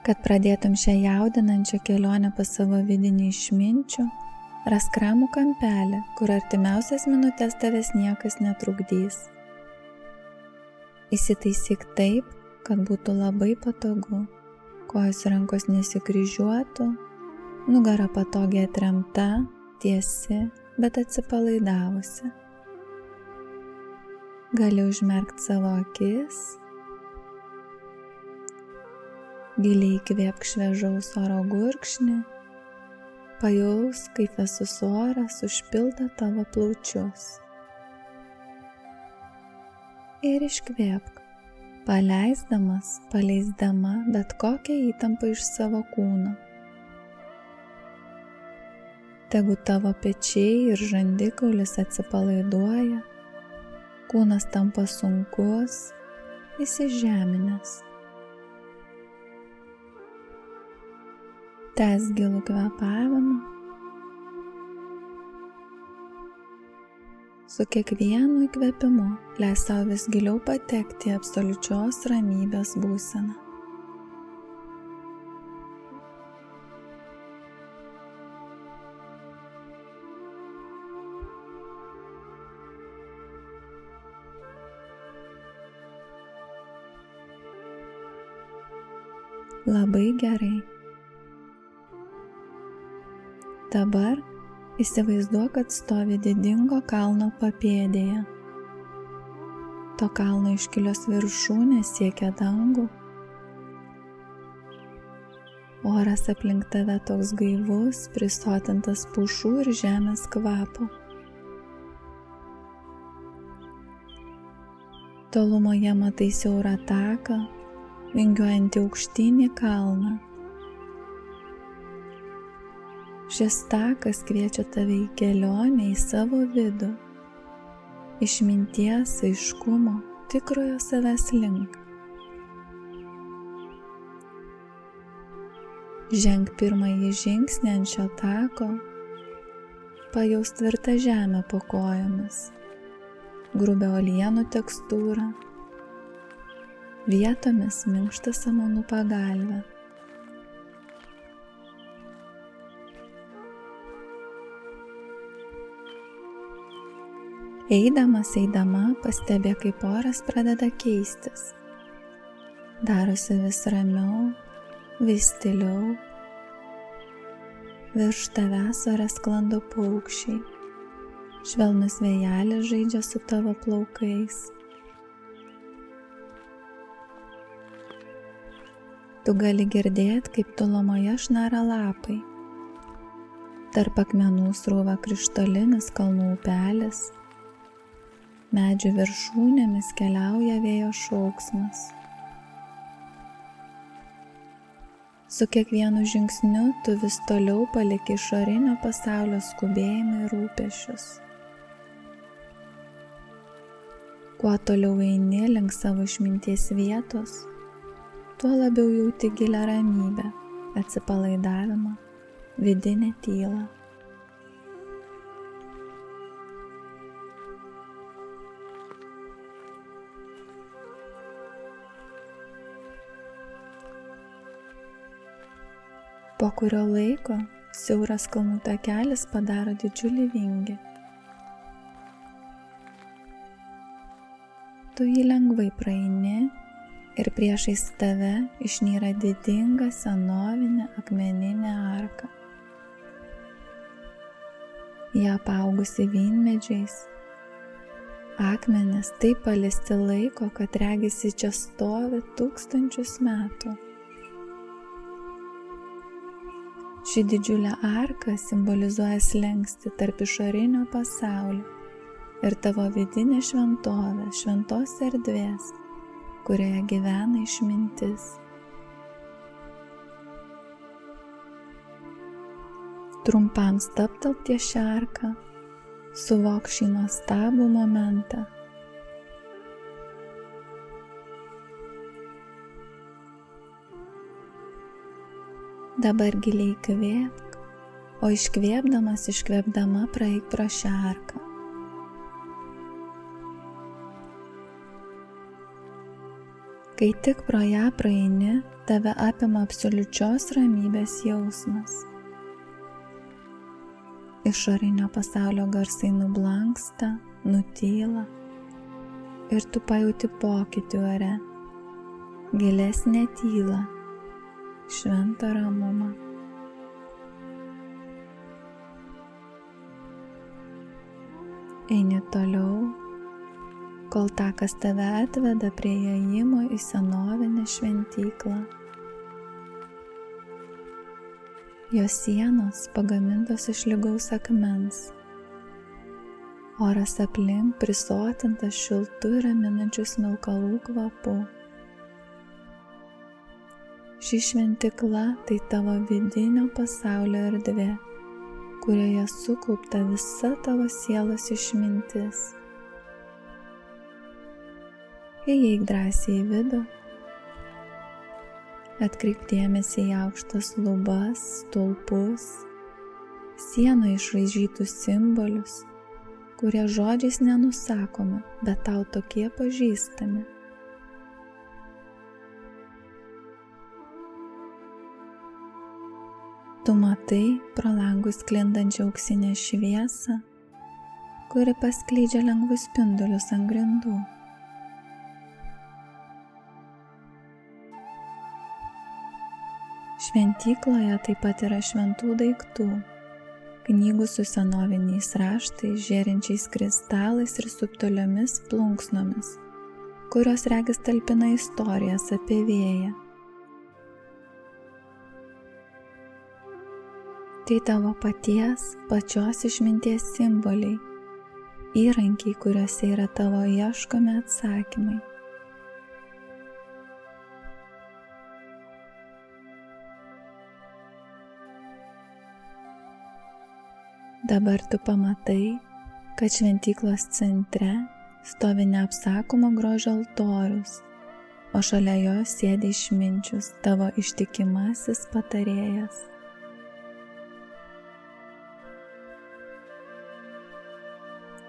Kad pradėtum šią jaudinančią kelionę pas savo vidinį išminčių, rask ramų kampelį, kur artimiausias minutės tavęs niekas netrukdys. Įsitaisyk taip, kad būtų labai patogu, kojos rankos nesikryžiuotų, nugara patogiai atremta, tiesi, bet atsipalaidavusi. Gali užmerkti savo akis, giliai įkvėpk šviežaus oro gurkšnį, pajaus, kaip vėsus oras užpildo tavo plaučius. Ir iškvėpk, paleisdama bet kokią įtampą iš savo kūno. Tegu tavo pečiai ir žandikaulis atsipalaiduoja, kūnas tampa sunkus, įsižeminęs. Tęsk gilų kvėpavimą. Su kiekvienu įkvėpimu leisk sau vis giliau patekti į absoliučios ramybės būseną. Labai gerai. Dabar įsivaizduok, kad stovi didingo kalno papėdėje. To kalno iškilios viršūnės siekia dangų. Oras aplink tave toks gaivus, prisotintas pušų ir žemės kvapo. Tolumoje matai siaurą taką, vingiuojantį aukštyn į kalną. Šis takas kviečia tave į kelionę į savo vidų, išminties, aiškumo, tikrojo savęs link. Ženk pirmąjį žingsnį ant šio tako, pajaus tvirtą žemę po kojomis, grubią uolienų tekstūrą, vietomis minkštą samanų pagalvę. Eidama pastebėk, kaip oras pradeda keistis. Darosi vis ramiau, vis tyliau. Virš tavęs ore sklando paukščiai. Švelnus vėjelis žaidžia su tavo plaukais. Tu gali girdėti, kaip tolumoje šnara lapai. Tarp akmenų srūva krištolinis kalnų upelis. Medžių viršūnėmis keliauja vėjo šauksmas. Su kiekvienu žingsniu tu vis toliau paliki išorinio pasaulio skubėjimą ir rūpesčius. Kuo toliau eini link savo išminties vietos, tuo labiau jauti gilią ramybę, atsipalaidavimą, vidinę tylą. Po kurio laiko siauras kalnų takelis padaro didžiulį vingį. Tu jį lengvai praeini ir priešais tave išnyra didinga senovinė akmeninė arka. Jie apaugusi vynmedžiais. Akmenys taip paliesti laiko, kad regisi čia stovi tūkstančius metų. Ši didžiulė arka simbolizuoja slenkstį tarp išorinio pasaulio ir tavo vidinė šventovė, šventos erdvės, kurioje gyvena išmintis. Trumpam stabtelk ties šią arką, suvok šį nuostabų momentą. Dabar giliai įkvėpk, o iškvėpdama praeik pro šią arką. Kai tik pro ją praeini, tave apima absoliučios ramybės jausmas. Išorinio pasaulio garsai nublanksta, nutyla ir tu pajauti pokytį ore, gilesnę tylą, šventą ramumą. Eini toliau, kol takas tave atveda prie įėjimo į senovinę šventyklą. Jos sienos pagamintos iš lygaus akmens. Oras aplink prisotintas šiltu ir raminančiu smilkalų kvapu. Ši šventykla tai tavo vidinio pasaulio erdvė, kurioje sukaupta visa tavo sielos išmintis. Įeik drąsiai į vidų, atkreipk dėmesį į aukštas lubas, stulpus, sienų išraižytus simbolius, kurie žodžiais nenusakomi, bet tau tokie pažįstami. Tu matai pro langus sklindančią auksinę šviesą, kuri paskleidžia lengvus spindulius ant grindų. Šventykloje taip pat yra šventų daiktų, knygų su senoviniais raštais, žėrinčiais kristalais ir subtiliomis plunksnomis, kurios regis talpina istorijas apie vėją. Tai tavo pačios išminties simboliai, įrankiai, kuriuose yra tavo ieškomi atsakymai. Dabar tu pamatai, kad šventyklos centre stovi neapsakomo grožio altorius, o šalia jo sėdi išminčius, tavo ištikimasis patarėjas.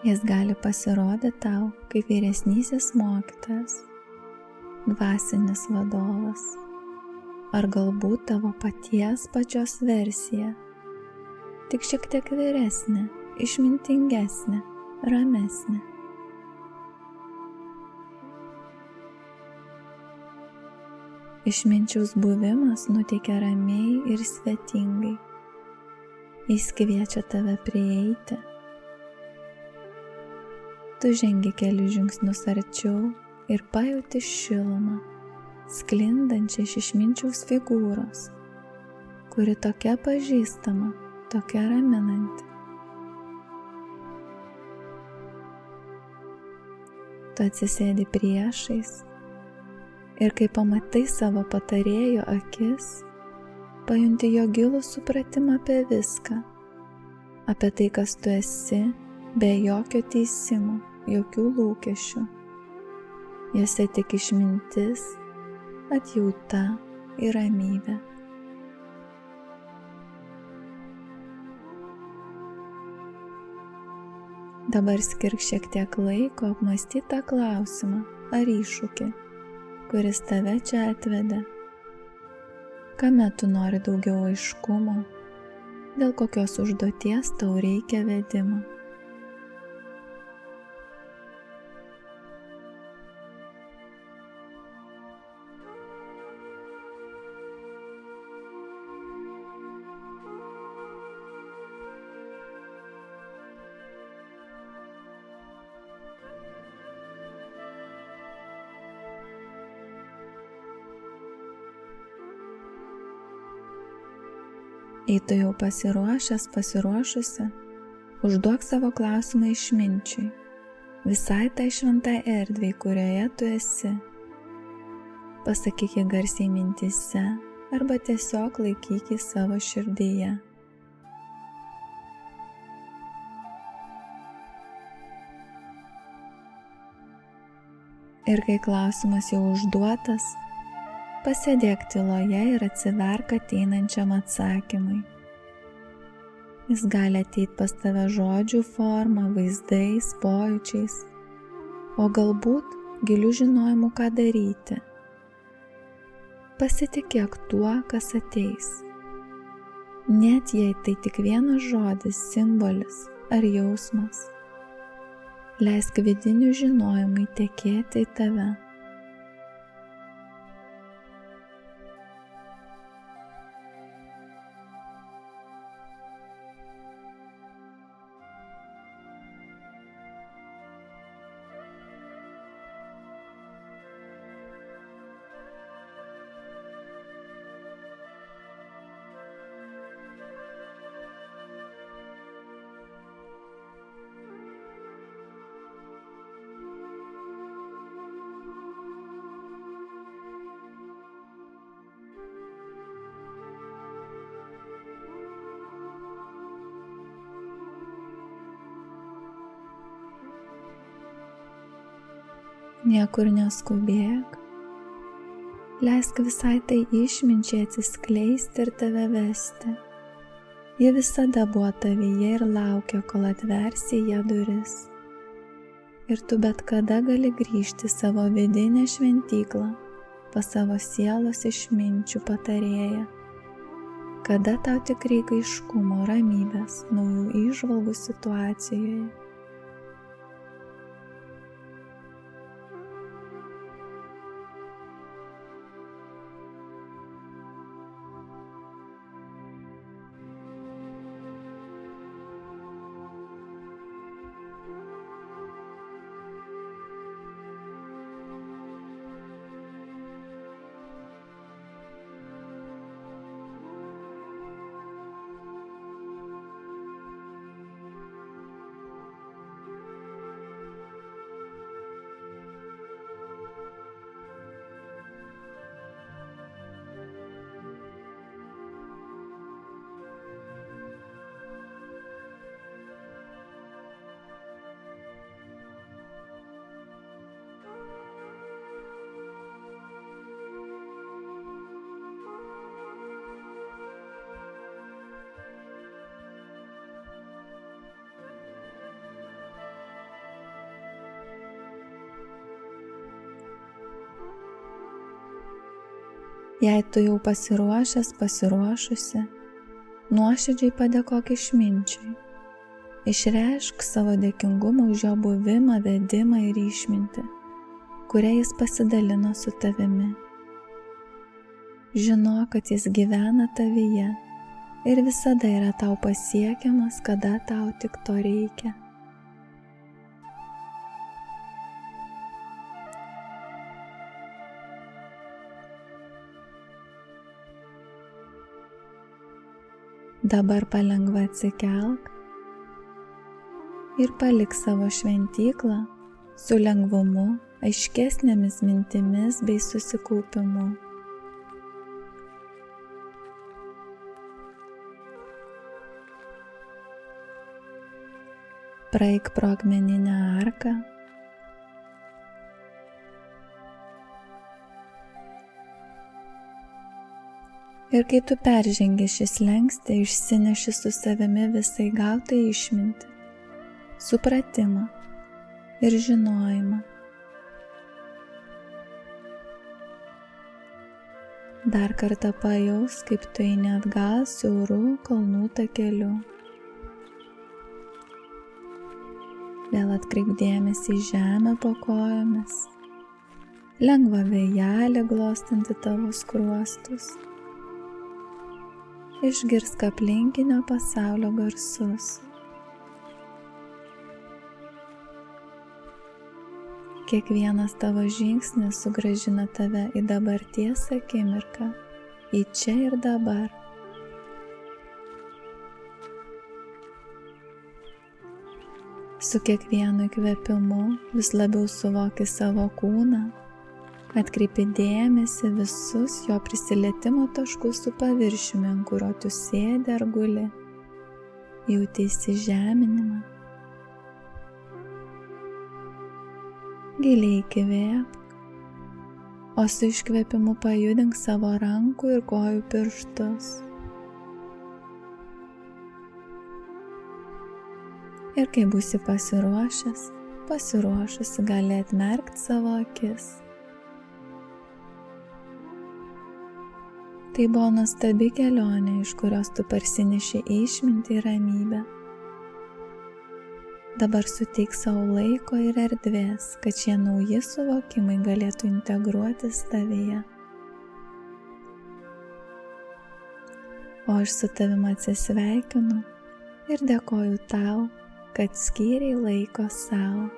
Jis gali pasirodyti tau kaip vyresnysis mokytojas, dvasinis vadovas, ar galbūt tavo pačios versija, tik šiek tiek vyresnė, išmintingesnė, ramesnė. Išminčiaus buvimas nuteikia ramiai ir svetingai. Jis kviečia tave prieiti. Tu žengi kelius žingsnius arčiau ir pajauti šilumą, sklindančią iš išminčiaus figūros, kuri tokia pažįstama, tokia raminanti. Tu atsisėdi priešais ir kai pamatai savo patarėjo akis, pajunti jo gilų supratimą apie viską, apie tai, kas tu esi, be jokio teisimo, jokių lūkesčių. Jose tik išmintis, atjauta ir ramybė. Dabar skirk šiek tiek laiko apmąstyti tą klausimą ar iššūkį, kuris tave čia atvedė. Kame tu nori daugiau aiškumo, dėl kokios užduoties tau reikia vedimo. Jei tu jau pasiruošusi, užduok savo klausimą išminčiui, visai tai šventai erdvei, kurioje tu esi. Pasakyk jį garsiai mintyse arba tiesiog laikyk jį savo širdyje. Ir kai klausimas jau užduotas, pasėdėk tyloje ir atsiverk ateinančiam atsakymui. Jis gali ateiti pas tave žodžių forma, vaizdais, pojūčiais, o galbūt giliu žinojimu, ką daryti, Pasitikėk tuo, kas ateis. Net jei tai tik vienas žodis, simbolis ar jausmas, leisk vidinių žinojimui tekėti į tave. Niekur neskubėk, leisk visai tai išminčiai atsiskleisti ir tave vesti. Ji visada buvo tavyje ir laukia, kol atversi ją duris. Ir tu bet kada gali grįžti savo vidinę šventyklą, pas savo sielos išminčių patarėją. Kada tau tik reikia aiškumo, ramybės, naujų įžvalgų situacijoje. Jei tu jau pasiruošusi, nuoširdžiai padėkok išminčiui. Išreišk savo dėkingumą už jo buvimą, vedimą ir išmintį, kurią jis pasidalino su tavimi. Žinok, kad jis gyvena tavyje ir visada yra tau pasiekiamas, kada tau tik to reikia. Dabar palengva atsikelk ir palik savo šventyklą su lengvumu, aiškesnėmis mintimis bei susikaupimu. Praeik pro akmeninę arką. Ir kai tu peržengi šį slenkstį, išsineši su savimi visai gautą išmintį, supratimą ir žinojimą. Dar kartą pajaus, kaip tu eini atgal siaurų kalnų takeliu. Vėl atkreip dėmesį į žemę po kojomis, lengva vėjelė glostanti tavo skruostus. Išgirsk aplinkinio pasaulio garsus. Kiekvienas tavo žingsnis sugrąžina tave į dabarties akimirką, į čia ir dabar. Su kiekvienu įkvėpimu vis labiau suvoki savo kūną, atkreipi dėmesį visus jo prisilietimo taškus su paviršiumi, ant kurio tu sėdi ar guli. Jauti įsižeminimą. Giliai įkvėpk, o su iškvėpimu pajudink savo rankų ir kojų pirštus. Ir kai būsi pasiruošusi gali atmerkti savo akis. Tai buvo nuostabi kelionė, iš kurios tu parsineši išmintį ir ramybę. Dabar suteik savo laiko ir erdvės, kad šie nauji suvokimai galėtų integruotis tavyje. O aš su tavimi atsisveikinu ir dėkoju tau, kad skyrei laiko sau.